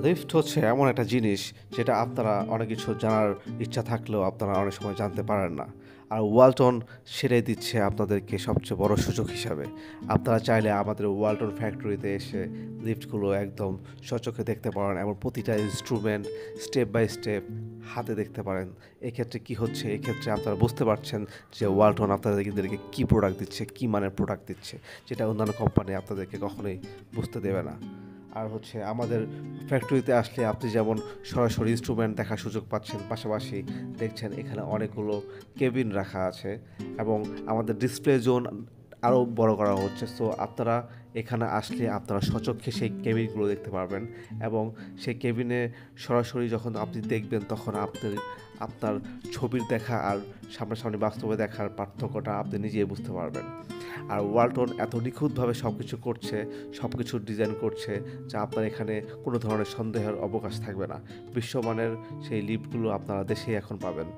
Lift হচ্ছে এমন একটা জিনিস যেটা আপনারা অনেক কিছু জানার ইচ্ছা থাকলেও আপনারা অনেক সময় জানতে পারেন না। আর ওয়ালটন সেটাই দিচ্ছে আপনাদেরকে সবচেয়ে বড় সুযোগ হিসাবে। আপনারা চাইলে আমাদের ওয়ালটন ফ্যাক্টরিতে এসে লিফটগুলো একদম সচক্ষে দেখতে পারেন এবং প্রতিটা ইনস্ট্রুমেন্ট স্টেপ বাই স্টেপ হাতে দেখতে পারেন। এক্ষেত্রে কি হচ্ছে, এক্ষেত্রে আপনারা বুঝতে পারছেন যে ওয়ালটন আপনাদেরকে কী প্রোডাক্ট দিচ্ছে, কী মানের প্রোডাক্ট দিচ্ছে, যেটা অন্যান্য কোম্পানি আপনাদেরকে কখনোই বুঝতে দেবে না। আর হচ্ছে আমাদের ফ্যাক্টরিতে আসলে আপনি যেমন সরাসরি ইনস্ট্রুমেন্ট দেখার সুযোগ পাচ্ছেন, পাশাপাশি দেখছেন এখানে অনেকগুলো কেবিন রাখা আছে এবং আমাদের ডিসপ্লে জোন আরও বড় করা হচ্ছে। সো আপনারা এখানে আসলে আপনারা সচক্ষে সেই কেবিনগুলো দেখতে পারবেন এবং সেই কেবিনে সরাসরি যখন আপনি দেখবেন তখন আপনার ছবির দেখা আর সামনাসামনি বাস্তবে দেখার পার্থক্যটা আপনি নিজেই বুঝতে পারবেন। আর ওয়ালটন এত নিখুঁতভাবে সব কিছু করছে, সব কিছুর ডিজাইন করছে, যা আপনার এখানে কোনো ধরনের সন্দেহের অবকাশ থাকবে না। বিশ্বমানের সেই লিফটগুলো আপনারা দেশেই এখন পাবেন।